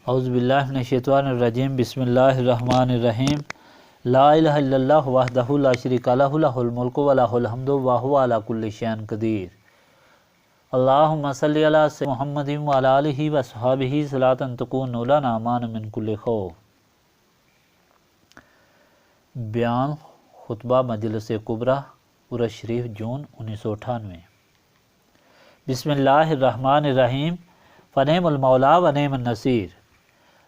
اعوذ باللہ من الشیطان الرجیم بسم اللہ الرحمن الرحیم لا الہ الا اللہ وحدہ لا شریک لہ لہ الملک و لہ الحمد وہو علی کل شیء قدیر اللہم صلی علی سیدنا محمد وعلی آلہ وصحبہ صلاۃ تکون لنا امان من کل خوف۔ بیان خطبہ مجلس کبریٰ عرس شریف جون 1998۔ بسم اللہ الرحمن الرحیم فنعم المولا ونعم النصیر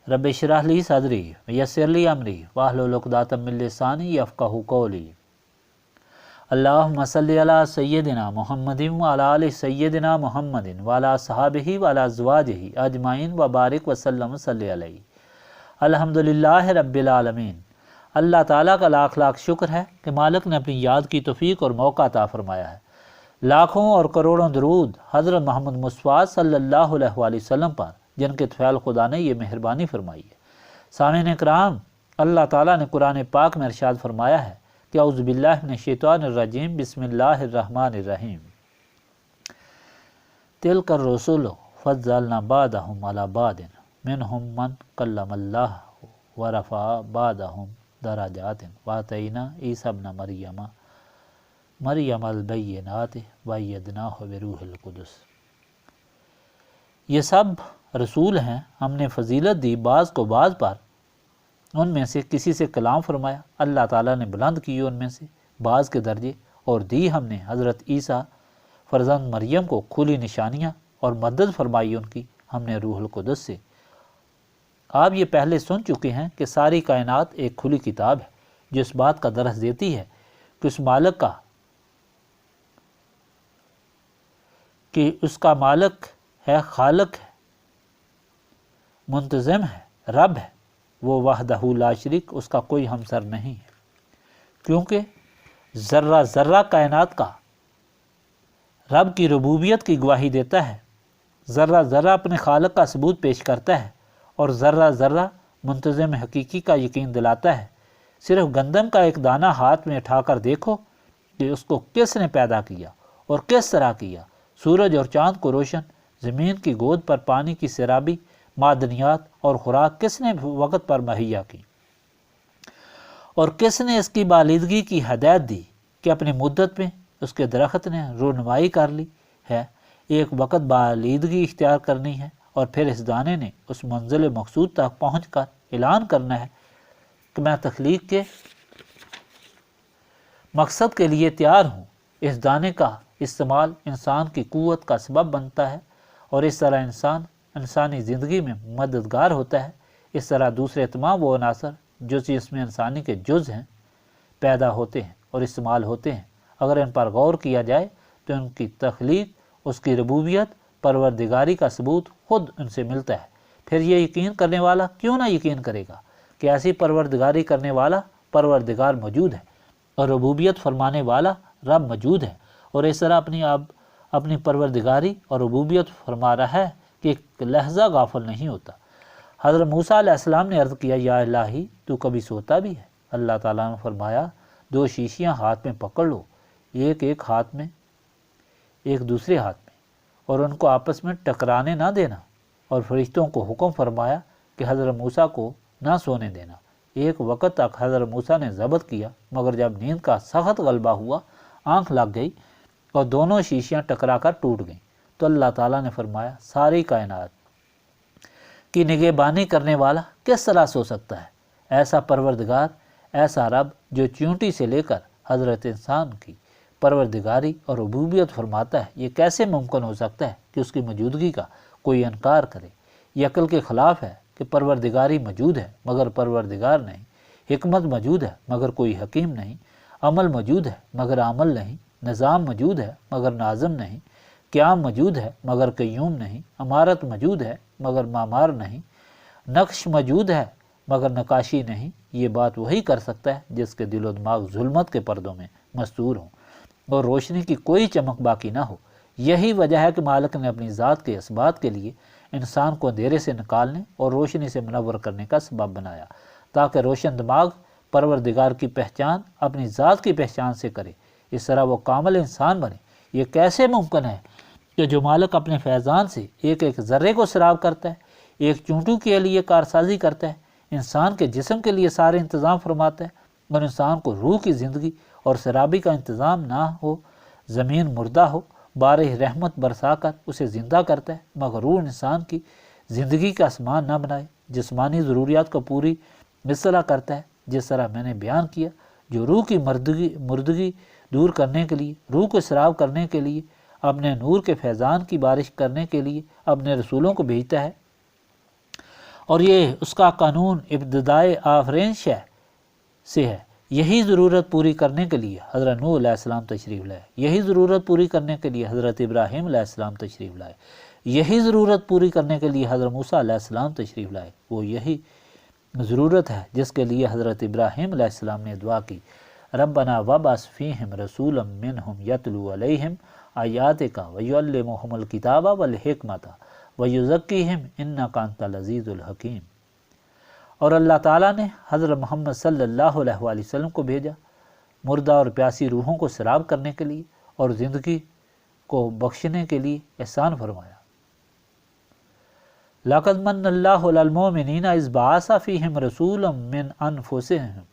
رب اشرح لی صدری ویسر لی امری واحلل عقدۃ من لسانی یفقہوا قولی۔ اللہم صلی علی سیدنا محمد وعلی آل سیدنا محمد وعلی اصحابہ وعلی ازواجہ اجمعین وبارک وسلم صلی علیہ۔ الحمدللہ رب العالمین۔ اللہ تعالیٰ کا لاکھ لاکھ شکر ہے کہ مالک نے اپنی یاد کی توفیق اور موقع عطا فرمایا ہے۔ لاکھوں اور کروڑوں درود حضرت محمد مصطفیٰ صلی اللہ علیہ وآلہ وسلم پر، جن کے طفیل خدا نے یہ مہربانی فرمائی ہے۔ سامعین اکرام، اللہ تعالیٰ نے قرآن پاک میں ارشاد فرمایا ہے کہ اعوذ باللہ من الشیطان الرجیم بسم اللہ الرحمن الرحیم تلک الرسل فضلنا بعضهم علی بعض منہم من کلم اللہ ورفع بعضهم درجات وآتینا عیسی ابن مریم البینات وایدناہ بروح القدس۔ یہ سب رسول ہیں، ہم نے فضیلت دی بعض کو بعض پر، ان میں سے کسی سے کلام فرمایا، اللہ تعالیٰ نے بلند کی ان میں سے بعض کے درجے، اور دی ہم نے حضرت عیسیٰ فرزند مریم کو کھلی نشانیاں اور مدد فرمائی ان کی ہم نے روح القدس سے۔ آپ یہ پہلے سن چکے ہیں کہ ساری کائنات ایک کھلی کتاب ہے جو اس بات کا درس دیتی ہے کہ اس کا مالک ہے، خالق ہے، منتظم ہے، رب ہے، وہ وحدہ لا شریک، اس کا کوئی ہمسر نہیں ہے، کیونکہ ذرہ ذرہ کائنات کا رب کی ربوبیت کی گواہی دیتا ہے، ذرہ ذرہ اپنے خالق کا ثبوت پیش کرتا ہے، اور ذرہ ذرہ منتظم حقیقی کا یقین دلاتا ہے۔ صرف گندم کا ایک دانہ ہاتھ میں اٹھا کر دیکھو کہ اس کو کس نے پیدا کیا اور کس طرح کیا، سورج اور چاند کو روشن، زمین کی گود پر پانی کی سیرابی، معدنیات اور خوراک کس نے وقت پر مہیا کی، اور کس نے اس کی بالیدگی کی ہدایت دی کہ اپنی مدت میں اس کے درخت نے رونمائی کر لی ہے، ایک وقت بالیدگی اختیار کرنی ہے، اور پھر اس دانے نے اس منزل مقصود تک پہنچ کر اعلان کرنا ہے کہ میں تخلیق کے مقصد کے لیے تیار ہوں۔ اس دانے کا استعمال انسان کی قوت کا سبب بنتا ہے، اور اس طرح انسانی زندگی میں مددگار ہوتا ہے۔ اس طرح دوسرے تمام وہ عناصر جو جس میں انسانی کے جز ہیں پیدا ہوتے ہیں اور استعمال ہوتے ہیں، اگر ان پر غور کیا جائے تو ان کی تخلیق، اس کی ربوبیت، پروردگاری کا ثبوت خود ان سے ملتا ہے۔ پھر یہ یقین کرنے والا کیوں نہ یقین کرے گا کہ ایسی پروردگاری کرنے والا پروردگار موجود ہے، اور ربوبیت فرمانے والا رب موجود ہے، اور اس طرح اپنی پروردگاری اور ربوبیت فرما رہا ہے کہ ایک لحظہ غافل نہیں ہوتا۔ حضرت موسیٰ علیہ السلام نے عرض کیا، یا الہی تو کبھی سوتا بھی ہے؟ اللہ تعالیٰ نے فرمایا، دو شیشیاں ہاتھ میں پکڑ لو، ایک ہاتھ میں ایک دوسرے ہاتھ میں، اور ان کو آپس میں ٹکرانے نہ دینا، اور فرشتوں کو حکم فرمایا کہ حضرت موسیٰ کو نہ سونے دینا۔ ایک وقت تک حضرت موسیٰ نے ضبط کیا، مگر جب نیند کا سخت غلبہ ہوا، آنکھ لگ گئی اور دونوں شیشیاں ٹکرا کر ٹوٹ گئیں، تو اللہ تعالیٰ نے فرمایا، ساری کائنات کی نگہبانی کرنے والا کس طرح سو سکتا ہے؟ ایسا پروردگار، ایسا رب جو چیونٹی سے لے کر حضرت انسان کی پروردگاری اور ربوبیت فرماتا ہے، یہ کیسے ممکن ہو سکتا ہے کہ اس کی موجودگی کا کوئی انکار کرے؟ یہ عقل کے خلاف ہے کہ پروردگاری موجود ہے مگر پروردگار نہیں، حکمت موجود ہے مگر کوئی حکیم نہیں، عمل موجود ہے مگر عامل نہیں، نظام موجود ہے مگر ناظم نہیں، قیام موجود ہے مگر قیوم نہیں، عمارت موجود ہے مگر معمار نہیں، نقش موجود ہے مگر نقاشی نہیں۔ یہ بات وہی کر سکتا ہے جس کے دل و دماغ ظلمت کے پردوں میں مستور ہوں اور روشنی کی کوئی چمک باقی نہ ہو۔ یہی وجہ ہے کہ مالک نے اپنی ذات کے اثبات کے لیے انسان کو اندھیرے سے نکالنے اور روشنی سے منور کرنے کا سبب بنایا، تاکہ روشن دماغ پروردگار کی پہچان اپنی ذات کی پہچان سے کرے، اس طرح وہ کامل انسان بنے۔ یہ کیسے ممکن ہے کہ جو مالک اپنے فیضان سے ایک ایک ذرے کو سراب کرتا ہے، ایک چونٹی کے لیے کارسازی کرتا ہے، انسان کے جسم کے لیے سارے انتظام فرماتا ہے، اور انسان کو روح کی زندگی اور سرابی کا انتظام نہ ہو، زمین مردہ ہو، بارش رحمت برسا کر اسے زندہ کرتا ہے، مگر روح انسان کی زندگی کا اسمان نہ بنائے، جسمانی ضروریات کو پوری اصلاح کرتا ہے، جس طرح میں نے بیان کیا، جو روح کی مردگی دور کرنے کے لیے، روح کو سراب کرنے کے لیے، اپنے نور کے فیضان کی بارش کرنے کے لیے اپنے رسولوں کو بھیجتا ہے، اور یہ اس کا قانون ابتدائے آفرینش سے ہے۔ یہی ضرورت پوری کرنے کے لیے حضرت نوح علیہ السلام تشریف لائے، یہی ضرورت پوری کرنے کے لیے حضرت ابراہیم علیہ السلام تشریف لائے، یہی ضرورت پوری کرنے کے لیے حضرت موسیٰ علیہ السلام تشریف لائے۔ وہ یہی ضرورت ہے جس کے لیے حضرت ابراہیم علیہ السلام نے دعا کی، ربنا وابعث فیہم رسولا منہم یتلو علیہم آیاتک ویعلمہم الکتاب والحکمۃ ویزکیہم انک انت العزیز الحکیم۔ اور اللہ تعالیٰ نے حضرت محمد صلی اللہ علیہ وآلہ وسلم کو بھیجا مردہ اور پیاسی روحوں کو سراب کرنے کے لیے اور زندگی کو بخشنے کے لیے احسان فرمایا۔ لَقَدْ مَنَّ اللَّهُ عَلَى الْمُؤْمِنِينَ إِذْ بَعَثَ فِيهِمْ رَسُولًا مِّنْ أَنفُسِهِمْ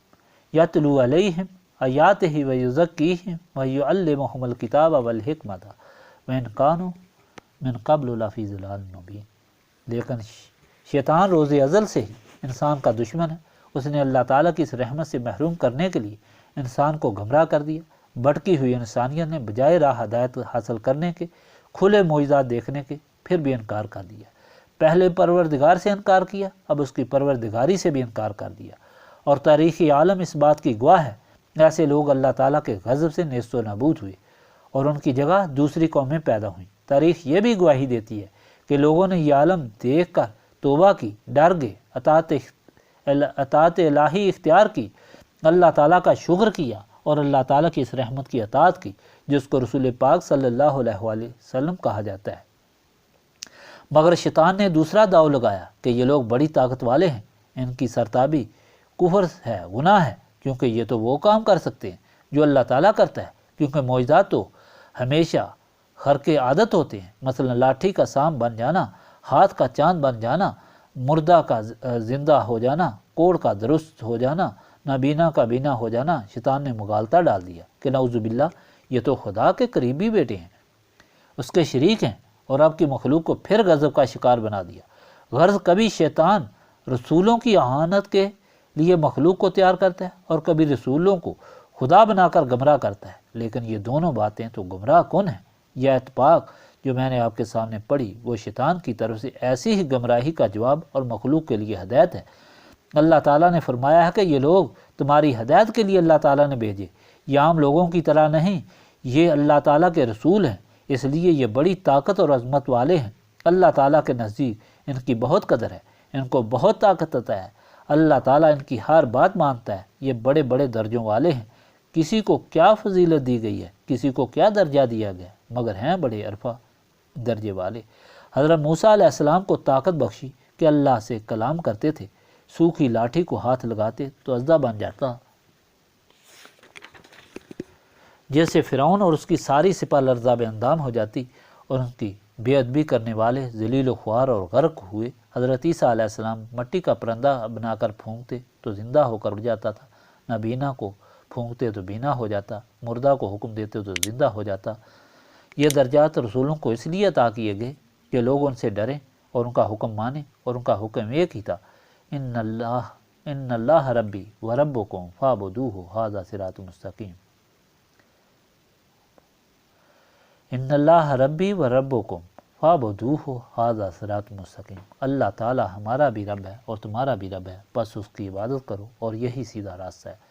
يَتْلُو عَلَيْهِمْ آيَاتِهِ وَيُزَكِّيهِمْ وَيُعَلِّمُهُمُ الْكِتَابَ وَالْحِكْمَةَ وَإِنْ كَانُوا مِنْ قَبْلُ لَفِي ضَلَالٍ مُّبِينٍ۔ لیکن شیطان روز ازل سے ہی انسان کا دشمن ہے، اس نے اللہ تعالیٰ کی اس رحمت سے محروم کرنے کے لیے انسان کو گمراہ کر دیا۔ بھٹکی ہوئی انسانیت نے بجائے راہ ہدایت حاصل کرنے کے، کھلے معجزات دیکھنے کے، پھر بھی انکار کر دیا۔ پہلے پروردگار سے انکار کیا، اب اس کی پروردگاری سے بھی انکار کر دیا، اور تاریخی عالم اس بات کی گواہ ہے۔ ایسے لوگ اللہ تعالیٰ کے غضب سے نیست و نابود ہوئے اور ان کی جگہ دوسری قومیں پیدا ہوئیں۔ تاریخ یہ بھی گواہی دیتی ہے کہ لوگوں نے یہ عالم دیکھ کر توبہ کی، ڈر گئے، اطاعت الہی اختیار کی، اللہ تعالیٰ کا شکر کیا اور اللہ تعالیٰ کی اس رحمت کی اطاعت کی جس کو رسول پاک صلی اللہ علیہ وآلہ وسلم کہا جاتا ہے۔ مگر شیطان نے دوسرا داؤ لگایا کہ یہ لوگ بڑی طاقت والے ہیں، ان کی سرتابی کفر ہے، گناہ ہے، کیونکہ یہ تو وہ کام کر سکتے ہیں جو اللہ تعالیٰ کرتا ہے، کیونکہ معجزات تو ہمیشہ خرق عادت ہوتے ہیں، مثلا لاٹھی کا سام بن جانا، ہاتھ کا چاند بن جانا، مردہ کا زندہ ہو جانا، کوڑ کا درست ہو جانا، نابینا کا بینا ہو جانا۔ شیطان نے مغالطہ ڈال دیا کہ نعوذ باللہ یہ تو خدا کے قریبی بیٹے ہیں، اس کے شریک ہیں، اور اب کی مخلوق کو پھر غضب کا شکار بنا دیا۔ غرض کبھی شیطان رسولوں کی اہانت کے لیے مخلوق کو تیار کرتا ہے اور کبھی رسولوں کو خدا بنا کر گمراہ کرتا ہے، لیکن یہ دونوں باتیں تو گمراہ کن ہیں۔ یہ اتفاق جو میں نے آپ کے سامنے پڑھی وہ شیطان کی طرف سے ایسی ہی گمراہی کا جواب اور مخلوق کے لیے ہدایت ہے۔ اللہ تعالیٰ نے فرمایا ہے کہ یہ لوگ تمہاری ہدایت کے لیے اللہ تعالیٰ نے بھیجے، یہ عام لوگوں کی طرح نہیں، یہ اللہ تعالیٰ کے رسول ہیں، اس لیے یہ بڑی طاقت اور عظمت والے ہیں۔ اللہ تعالیٰ کے نزدیک ان کی بہت قدر ہے، ان کو بہت طاقت عطا ہے، اللہ تعالیٰ ان کی ہر بات مانتا ہے، یہ بڑے بڑے درجوں والے ہیں۔ کسی کو کیا فضیلت دی گئی ہے، کسی کو کیا درجہ دیا گیا، مگر ہیں بڑے عرفہ درجے والے۔ حضرت موسیٰ علیہ السلام کو طاقت بخشی کہ اللہ سے کلام کرتے تھے، سوکھی لاٹھی کو ہاتھ لگاتے تو اژدھا بن جاتا، جیسے فرعون اور اس کی ساری سپہ لرزہ بے اندام ہو جاتی اور ان کی بے ادبی کرنے والے ذلیل و خوار اور غرق ہوئے۔ حضرت عیسیٰ علیہ السلام مٹی کا پرندہ بنا کر پھونکتے تو زندہ ہو کر اڑ جاتا تھا، نابینا کو پھونکتے تو بینا ہو جاتا، مردہ کو حکم دیتے تو زندہ ہو جاتا۔ یہ درجات رسولوں کو اس لیے عطا کیے گئے کہ لوگ ان سے ڈریں اور ان کا حکم مانیں، اور ان کا حکم ایک ہی تھا، ان اللہ ربی و ربکم فاعبدوہ ھذا صراط مستقیم۔ ان اللہ ربی و ربکم فاعبدوہ ھذا صراط مستقیم۔ اللہ تعالی ہمارا بھی رب ہے اور تمہارا بھی رب ہے، بس اس کی عبادت کرو اور یہی سیدھا راستہ ہے۔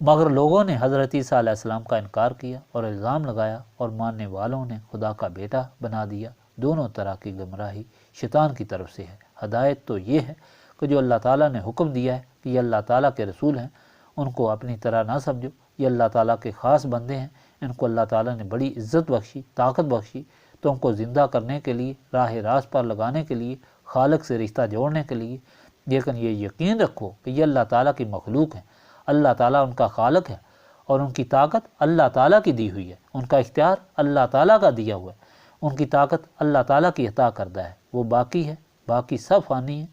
مگر لوگوں نے حضرت عیسیٰ علیہ السلام کا انکار کیا اور الزام لگایا، اور ماننے والوں نے خدا کا بیٹا بنا دیا۔ دونوں طرح کی گمراہی شیطان کی طرف سے ہے۔ ہدایت تو یہ ہے کہ جو اللہ تعالیٰ نے حکم دیا ہے کہ یہ اللہ تعالیٰ کے رسول ہیں، ان کو اپنی طرح نہ سمجھو، یہ اللہ تعالیٰ کے خاص بندے ہیں، ان کو اللہ تعالیٰ نے بڑی عزت بخشی، طاقت بخشی، تو ان کو زندہ کرنے کے لیے، راہ راست پر لگانے کے لیے، خالق سے رشتہ جوڑنے کے لیے۔ لیکن یہ یقین رکھو کہ یہ اللہ تعالیٰ کی مخلوق ہیں، اللہ تعالیٰ ان کا خالق ہے، اور ان کی طاقت اللہ تعالیٰ کی دی ہوئی ہے، ان کا اختیار اللہ تعالیٰ کا دیا ہوا ہے، ان کی طاقت اللہ تعالیٰ کی عطا کردہ ہے، وہ باقی ہے، باقی سب فانی ہیں۔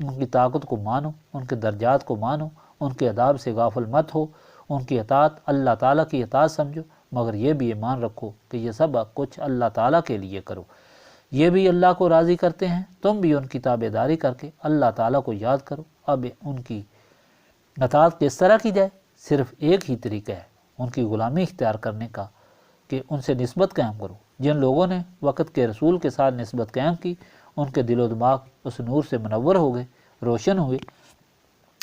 ان کی طاقت کو مانو، ان کے درجات کو مانو، ان کے عذاب سے غافل مت ہو، ان کی اطاعت اللہ تعالیٰ کی اطاعت سمجھو، مگر یہ بھی ایمان رکھو کہ یہ سب کچھ اللہ تعالیٰ کے لیے کرو۔ یہ بھی اللہ کو راضی کرتے ہیں، تم بھی ان کی تابعداری کر کے اللہ تعالیٰ کو یاد کرو۔ اب ان کی اطاعت کس طرح کی جائے؟ صرف ایک ہی طریقہ ہے ان کی غلامی اختیار کرنے کا، کہ ان سے نسبت قائم کرو۔ جن لوگوں نے وقت کے رسول کے ساتھ نسبت قائم کی، ان کے دل و دماغ اس نور سے منور ہو گئے، روشن ہوئے،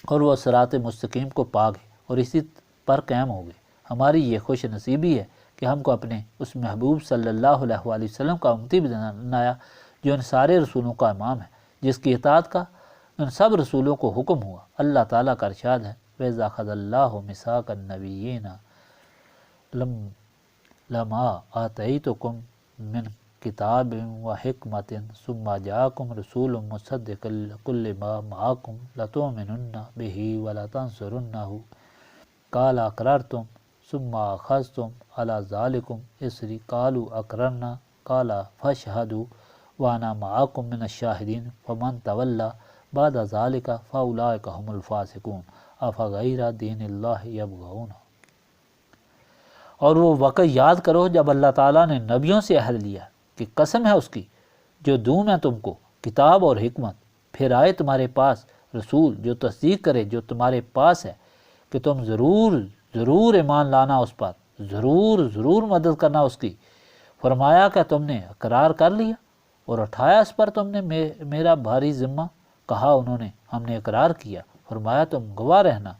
اور وہ صراط مستقیم کو پا گئے اور اسی پر قائم ہو گئے۔ ہماری یہ خوش نصیبی ہے کہ ہم کو اپنے اس محبوب صلی اللہ علیہ وآلہ وسلم کا امتی بنایا، جو ان سارے رسولوں کا امام ہے، جس کی اطاعت کا ان سب رسولوں کو حکم ہوا۔ اللہ تعالیٰ کا ارشاد ہے، وَإِذَا أَخَذَ اللَّهُ مِيثَاقَ النَّبِيِّينَ لَمَا آتَيْتُكُم مِّن كِتَابٍ وَحِكْمَةٍ ثُمَّ جَاءَكُمْ رَسُولٌ مُصَدِّقٌ لِّكُلِّ مَا مَعَكُمْ لَتُؤْمِنُنَّ بِهِ وَلَتَنصُرُنَّهُ قَالَ أَقْرَرْتُمْ ثُمَّ أَخَذْتُمْ عَلَىٰ ذَلِكُمْ إِصْرِي قَالُوا أَقْرَرْنَا قَالَ فَاشْهَدُوا وَأَنَا مَعَكُمْ مِنَ الشَّاهِدِينَ فَمَن تَوَلَّىٰ بَعْدَ ذَلِكَ فَأُولَٰئِكَ هُمُ الْفَاسِقُونَ أَفَغَيْرَ دِینِ اللَّهِ يَبْغُونَ۔ اور وہ وقت یاد کرو جب اللہ تعالیٰ نے نبیوں سے عہد لیا کہ قسم ہے اس کی جو دوں میں تم کو کتاب اور حکمت، پھر آئے تمہارے پاس رسول جو تصدیق کرے جو تمہارے پاس ہے، کہ تم ضرور ایمان لانا اس پر، ضرور مدد کرنا اس کی۔ فرمایا کہ تم نے اقرار کر لیا اور اٹھایا اس پر تم نے میرا بھاری ذمہ؟ کہا انہوں نے ہم نے اقرار کیا۔ فرمایا تم گواہ رہنا،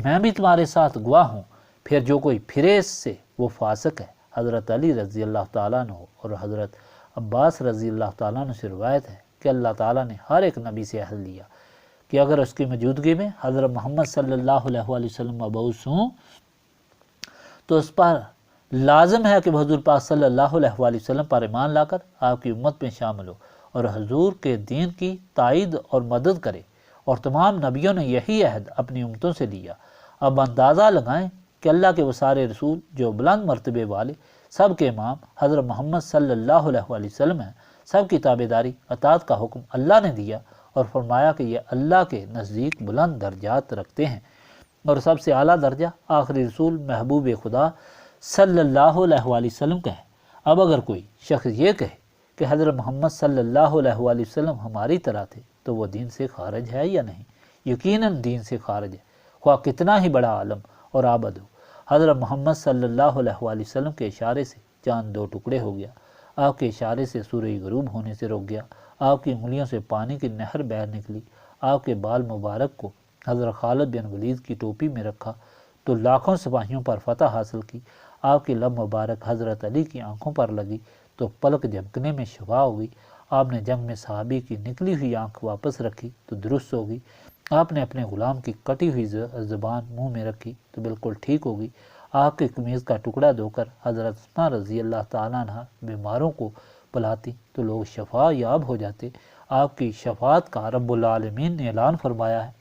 میں بھی تمہارے ساتھ گواہ ہوں۔ پھر جو کوئی پھرے اس سے وہ فاسق ہے۔ حضرت علی رضی اللہ تعالیٰ عنہ اور حضرت عباس رضی اللہ تعالیٰ عنہ سے روایت ہے کہ اللہ تعالیٰ نے ہر ایک نبی سے عہد لیا کہ اگر اس کی موجودگی میں حضرت محمد صلی اللہ علیہ وآلہ وسلم مبعوث ہوں تو اس پر لازم ہے کہ وہ حضور پاک صلی اللہ علیہ وآلہ وسلم پر ایمان لا کر آپ کی امت میں شامل ہو اور حضور کے دین کی تائید اور مدد کرے، اور تمام نبیوں نے یہی عہد اپنی امتوں سے لیا۔ اب اندازہ لگائیں کہ اللہ کے وہ سارے رسول جو بلند مرتبے والے، سب کے امام حضرت محمد صلی اللہ علیہ وآلہ وسلم ہیں، سب کی تابعداری اطاعت کا حکم اللہ نے دیا اور فرمایا کہ یہ اللہ کے نزدیک بلند درجات رکھتے ہیں، اور سب سے اعلیٰ درجہ آخری رسول محبوب خدا صلی اللہ علیہ وآلہ وسلم کا ہے۔ اب اگر کوئی شخص یہ کہے کہ حضرت محمد صلی اللہ علیہ وآلہ وسلم ہماری طرح تھے تو وہ دین سے خارج ہے یا نہیں؟ یقیناً دین سے خارج ہے، خواہ کتنا ہی بڑا عالم اور عابد ہو۔ حضرت محمد صلی اللہ علیہ وآلہ وسلم کے اشارے سے چاند دو ٹکڑے ہو گیا، آپ کے اشارے سے سورج غروب ہونے سے رک گیا، آپ کی انگلیوں سے پانی کی نہر بہہ نکلی، آپ کے بال مبارک کو حضرت خالد بن ولید کی ٹوپی میں رکھا تو لاکھوں سپاہیوں پر فتح حاصل کی، آپ کی لب مبارک حضرت علی کی آنکھوں پر لگی تو پلک جھپکنے میں شفا ہوئی، آپ نے جنگ میں صحابی کی نکلی ہوئی آنکھ واپس رکھی تو درست ہوگی، آپ نے اپنے غلام کی کٹی ہوئی زبان منہ میں رکھی تو بالکل ٹھیک ہوگی، آپ کے قمیض کا ٹکڑا دھو کر حضرت اسماء رضی اللہ تعالیٰ عنہ بیماروں کو پلاتی تو لوگ شفا یاب ہو جاتے۔ آپ کی شفاعت کا رب العالمین نے اعلان فرمایا ہے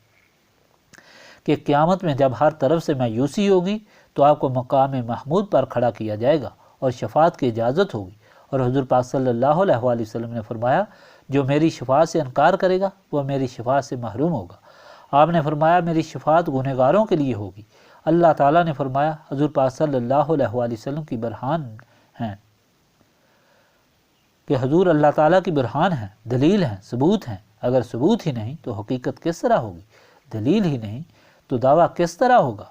کہ قیامت میں جب ہر طرف سے مایوسی ہوگی تو آپ کو مقام محمود پر کھڑا کیا جائے گا اور شفاعت کی اجازت ہوگی، اور حضور پاک صلی اللہ علیہ وآلہ وسلم نے فرمایا جو میری شفاعت سے انکار کرے گا وہ میری شفاعت سے محروم ہوگا۔ آپ نے فرمایا میری شفاعت گنہگاروں کے لیے ہوگی۔ اللہ تعالیٰ نے فرمایا حضور پاک صلی اللہ علیہ وآلہ وسلم کی برہان ہیں کہ حضور اللہ تعالیٰ کی برہان ہیں، دلیل ہیں، ثبوت ہیں۔ اگر ثبوت ہی نہیں تو حقیقت کس طرح ہوگی؟ دلیل ہی نہیں تو دعویٰ کس طرح ہوگا؟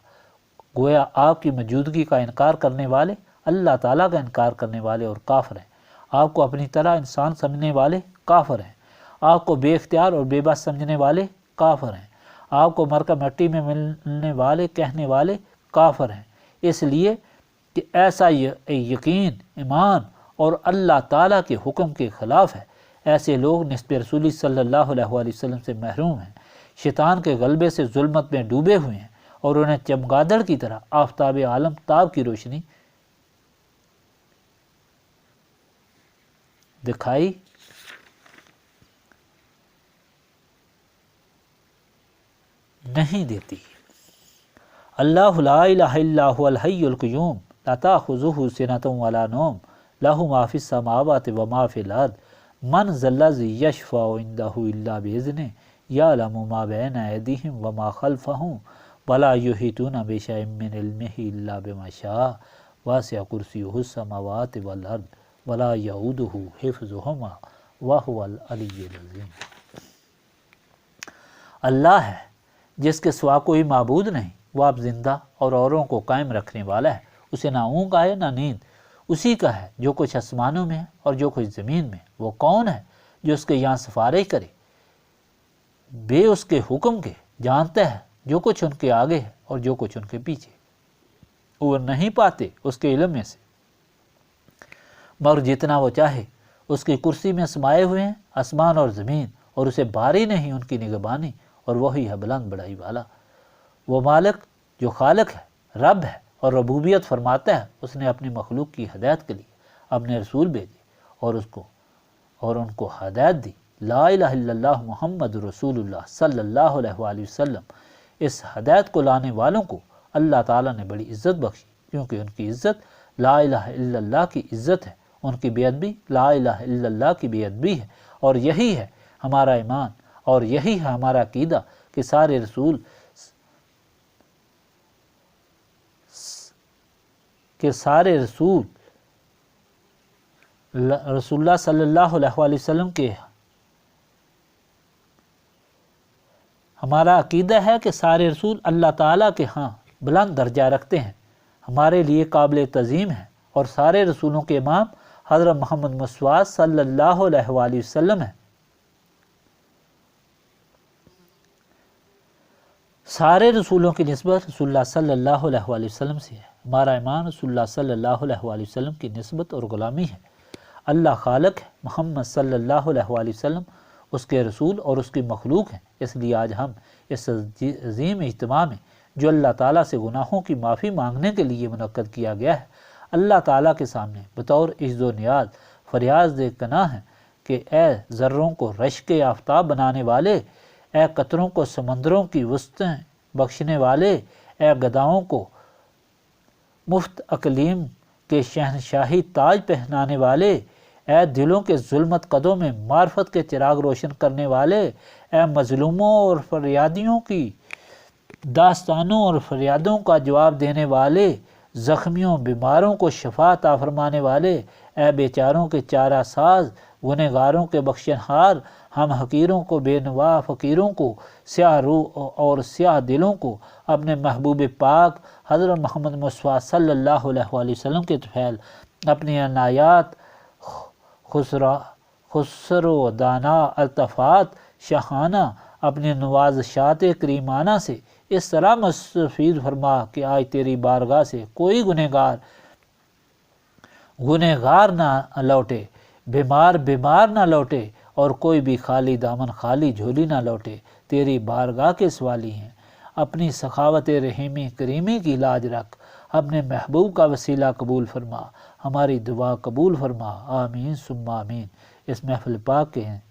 گویا آپ کی موجودگی کا انکار کرنے والے اللہ تعالیٰ کا انکار کرنے والے اور کافر ہیں، آپ کو اپنی طرح انسان سمجھنے والے کافر ہیں، آپ کو بے اختیار اور بے بس سمجھنے والے کافر ہیں، آپ کو مر کر مٹی میں ملنے والے کہنے والے کافر ہیں۔ اس لیے کہ ایسا یقین، ایمان اور اللہ تعالیٰ کے حکم کے خلاف ہے، ایسے لوگ نسب رسولی صلی اللہ علیہ وآلہ وسلم سے محروم ہیں، شیطان کے غلبے سے ظلمت میں ڈوبے ہوئے ہیں، اور انہیں چمگادڑ کی طرح آفتاب عالم تاب کی روشنی دکھائی نہیں دیتی۔ اللہ لا الہ الا هو الحی القیوم لا تأخذہ سنۃ ولا نوم لہ ما فی السماوات وما فی الارض من ذلذی یشفع عندہ الا باذنہ یعلم ما بین ایدیہم وما خلفہم ولا یحیطون بشیء من علمہ الا بما شاء واسع کرسیہ السماوات والارض ولا یعودہ حفظہما وہو العلی العظیم۔ اللہ ہے جس کے سوا کوئی معبود نہیں، وہ اب زندہ اور اوروں کو قائم رکھنے والا ہے، اسے نہ اونگ آئے نہ نیند، اسی کا ہے جو کچھ آسمانوں میں ہے اور جو کچھ زمین میں۔ وہ کون ہے جو اس کے یہاں سفارش کرے بے اس کے حکم کے؟ جانتا ہے جو کچھ ان کے آگے ہے اور جو کچھ ان کے پیچھے، وہ نہیں پاتے اس کے علم میں سے، مگر جتنا وہ چاہے۔ اس کی کرسی میں سمائے ہوئے ہیں آسمان اور زمین، اور اسے باری نہیں ان کی نگہبانی، اور وہی ہے بلند بڑائی والا۔ وہ مالک جو خالق ہے، رب ہے اور ربوبیت فرماتا ہے، اس نے اپنی مخلوق کی ہدایت کے لیے اپنے رسول بھیجے اور ان کو ہدایت دی۔ لا الہ الا اللہ محمد رسول اللہ صلی اللہ علیہ وآلہ وسلم، اس ہدایت کو لانے والوں کو اللہ تعالیٰ نے بڑی عزت بخشی، کیونکہ ان کی عزت لا الہ الا اللہ کی عزت ہے، ان کی بے ادبی لا الہ الا اللہ کی بے ادبی ہے، اور یہی ہے ہمارا ایمان اور یہی ہے ہمارا عقیدہ کہ سارے رسول رسول اللہ صلی اللہ علیہ وآلہ وسلم کے، ہمارا عقیدہ ہے کہ سارے رسول اللہ تعالیٰ کے ہاں بلند درجہ رکھتے ہیں، ہمارے لیے قابل تعظیم ہیں، اور سارے رسولوں کے امام حضرت محمد مصطفیٰ صلی اللہ علیہ وآلہ وسلم ہیں۔ سارے رسولوں کی نسبت رسول اللہ صلی اللہ علیہ وآلہ وسلم سے ہے، ہمارا ایمان رسول اللہ صلی اللہ علیہ وآلہ وسلم کی نسبت اور غلامی ہے۔ اللہ خالق ہے، محمد صلی اللہ علیہ وآلہ وسلم اس کے رسول اور اس کی مخلوق ہیں، اس لیے آج ہم اس عظیم اجتماع میں جو اللہ تعالیٰ سے گناہوں کی معافی مانگنے کے لیے منعقد کیا گیا ہے، اللہ تعالیٰ کے سامنے بطور عجز و نیاز فریاد کنا ہے کہ اے ذروں کو رشک آفتاب بنانے والے، اے قطروں کو سمندروں کی وسطیں بخشنے والے، اے گداؤں کو مفت اقلیم کے شہنشاہی تاج پہنانے والے، اے دلوں کے ظلمت قدوں میں معرفت کے چراغ روشن کرنے والے، اے مظلوموں اور فریادیوں کی داستانوں اور فریادوں کا جواب دینے والے، زخمیوں بیماروں کو شفا عطا فرمانے والے، اے بیچاروں کے چارہ ساز، گنہگاروں کے بخشنہار، ہم حقیروں کو، بے نوا فقیروں کو، سیاہ روح اور سیاہ دلوں کو اپنے محبوب پاک حضرت محمد مصطفیٰ صلی اللہ علیہ وآلہ وسلم کے طفیل، اپنی عنایات، خسر و دانا الطفات شاہانہ، اپنی نوازشات کریمانہ سے اس طرح مستفید فرما کہ آج تیری بارگاہ سے کوئی گنہگار نہ لوٹے، بیمار نہ لوٹے، اور کوئی بھی خالی دامن خالی جھولی نہ لوٹے۔ تیری بارگاہ کے سوالی ہیں، اپنی سخاوت رحیمی کریمی کی لاج رکھ، اپنے محبوب کا وسیلہ قبول فرما، ہماری دعا قبول فرما، آمین ثم آمین۔ اس محفل پاک کے ہیں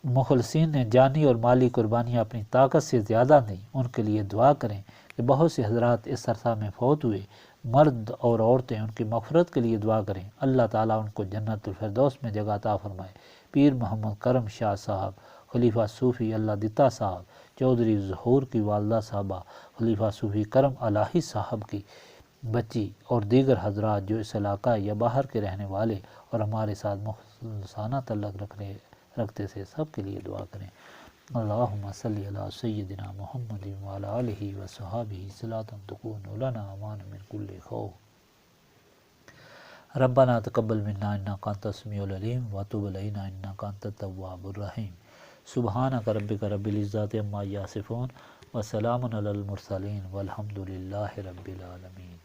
مخلصین نے جانی اور مالی قربانیاں اپنی طاقت سے زیادہ دیں، ان کے لیے دعا کریں کہ بہت سے حضرات اس عرصہ میں فوت ہوئے، مرد اور عورتیں ان کی مغفرت کے لیے دعا کریں، اللہ تعالیٰ ان کو جنت الفردوس میں جگہ عطا فرمائے۔ پیر محمد کرم شاہ صاحب، خلیفہ صوفی اللہ دتا صاحب، چودھری ظہور کی والدہ صاحبہ، خلیفہ صوفی کرم الہی صاحب کی بچی، اور دیگر حضرات جو اس علاقہ یا باہر کے رہنے والے اور ہمارے ساتھ مخلصانہ تعلق رکھتے تھے، سب کے لیے دعا کریں۔ اللہم صلی علی سیدنا محمد وعلی آلہ وصحبہ صلاۃ تکون لنا امان من کل خوف۔ ربنا تقبل منا انک انت السمیع العلیم وتب علینا انک انت التواب الرحیم۔ سبحانک ربک رب العزۃ عما یصفون وسلام علی المرسلین والحمد للہ رب العالمین۔